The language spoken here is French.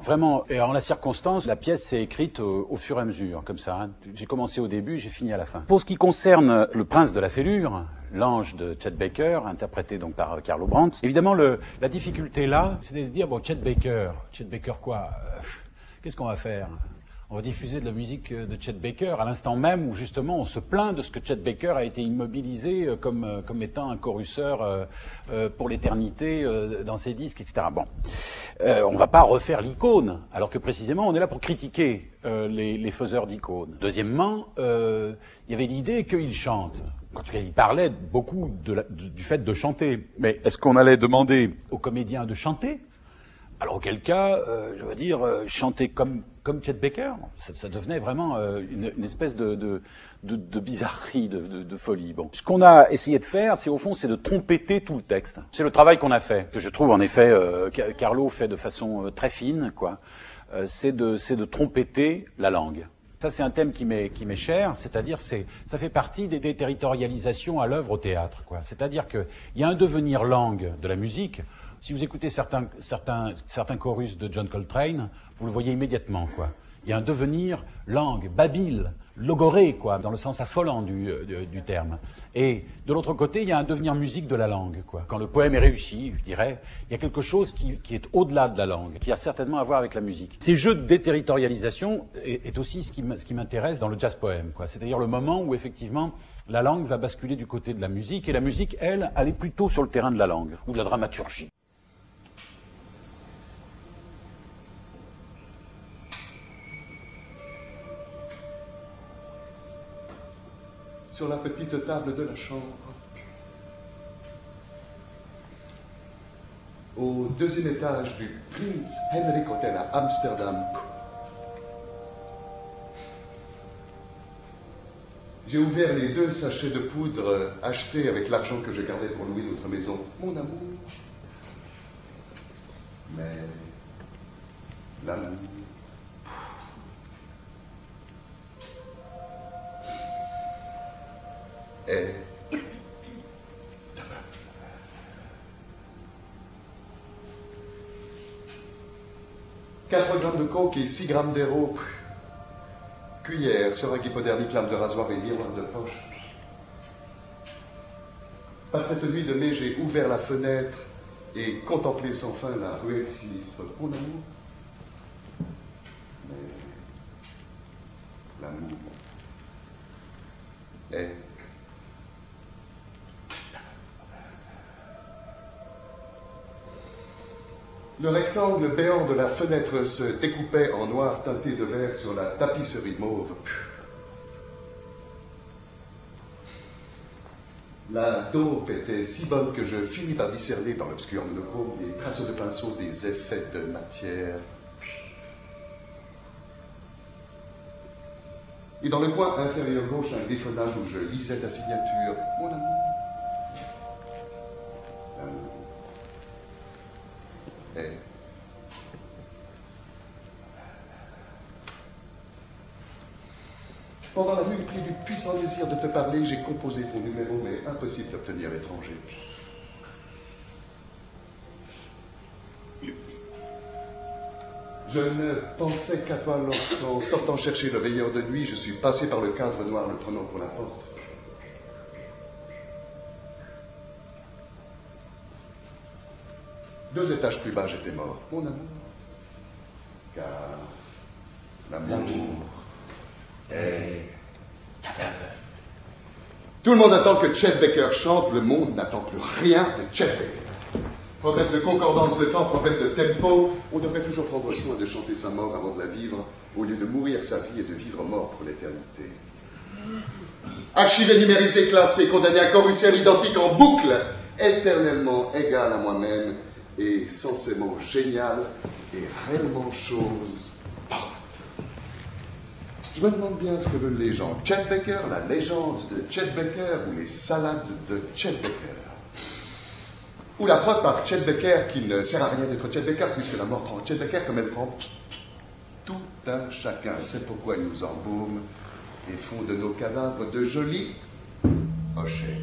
vraiment, et en la circonstance, la pièce s'est écrite au fur et à mesure, comme ça. Hein. J'ai commencé au début, j'ai fini à la fin. Pour ce qui concerne Le Prince de la Fêlure, l'ange de Chet Baker, interprété donc par Carlo Brandt, évidemment, la difficulté là, c'est de dire, bon, Chet Baker quoi qu'est-ce qu'on va faire? On va diffuser de la musique de Chet Baker à l'instant même où justement on se plaint de ce que Chet Baker a été immobilisé comme étant un choruseur pour l'éternité dans ses disques, etc. Bon, on va pas refaire l'icône, alors que précisément on est là pour critiquer les faiseurs d'icônes. Deuxièmement, il y avait l'idée qu'il chante. En tout cas, il parlait beaucoup du fait de chanter. Mais est-ce qu'on allait demander aux comédiens de chanter? Alors auquel cas, je veux dire, chanter comme Chet Baker, ça devenait vraiment une espèce de bizarrerie, de folie. Bon. Ce qu'on a essayé de faire, c'est au fond, c'est de trompeter tout le texte. C'est le travail qu'on a fait, que je trouve en effet, Carlo fait de façon très fine, quoi. C'est de trompeter la langue. Ça, c'est un thème qui m'est cher, c'est-à-dire ça fait partie des déterritorialisations à l'œuvre au théâtre, quoi. C'est-à-dire qu'il y a un devenir langue de la musique. Si vous écoutez certains chorus de John Coltrane, vous le voyez immédiatement, quoi. Il y a un devenir langue, babil, logoré, quoi, dans le sens affolant du terme. Et de l'autre côté, il y a un devenir musique de la langue, quoi. Quand le poème est réussi, je dirais, il y a quelque chose qui est au-delà de la langue, qui a certainement à voir avec la musique. Ces jeux de déterritorialisation est aussi ce qui m'intéresse dans le jazz poème, quoi. C'est-à-dire le moment où effectivement la langue va basculer du côté de la musique, et la musique, elle est plutôt sur le terrain de la langue, ou de la dramaturgie. Sur la petite table de la chambre, au deuxième étage du Prince Henrik Hotel à Amsterdam, j'ai ouvert les 2 sachets de poudre achetés avec l'argent que je gardais pour louer notre maison. Mon amour. Mais l'amour. Et 4 grammes de coke et 6 grammes d'héros. Cuillère, seringue hypodermique, lame de rasoir et miroir de poche. Par cette nuit de mai, j'ai ouvert la fenêtre et contemplé sans fin la ruelle sinistre. Mon amour. Mais l'amour est... Le rectangle béant de la fenêtre se découpait en noir teinté de vert sur la tapisserie mauve. La dope était si bonne que je finis par discerner dans l'obscur monochrome les traces de pinceau des effets de matière. Et dans le coin inférieur gauche, un griffonnage où je lisais ta signature. Mon amour. Et... Pendant la nuit, pris du puissant désir de te parler, j'ai composé ton numéro, mais impossible d'obtenir l'étranger. Je ne pensais qu'à toi lorsqu'en sortant chercher le veilleur de nuit, je suis passé par le cadre noir le prenant pour la porte. Deux étages plus bas, j'étais mort. Mon amour. Car l'amour est aveugle. Tout le monde attend que Chet Baker chante, le monde n'attend plus rien de Chet Baker. Problème de concordance de temps, problème de tempo. On devrait toujours prendre soin de chanter sa mort avant de la vivre, au lieu de mourir sa vie et de vivre mort pour l'éternité. Archivé, numérisé, classé, condamné à chorusel identique en boucle, éternellement égal à moi-même, et censément génial et réellement chose morte. Je me demande bien ce que veulent les gens. Chet Baker, la légende de Chet Baker ou les salades de Chet Baker. Ou la preuve par Chet Baker qu'il ne sert à rien d'être Chet Baker puisque la mort prend Chet Baker comme elle prend tout un chacun. C'est pourquoi ils nous embaument et font de nos cadavres de jolis hochets.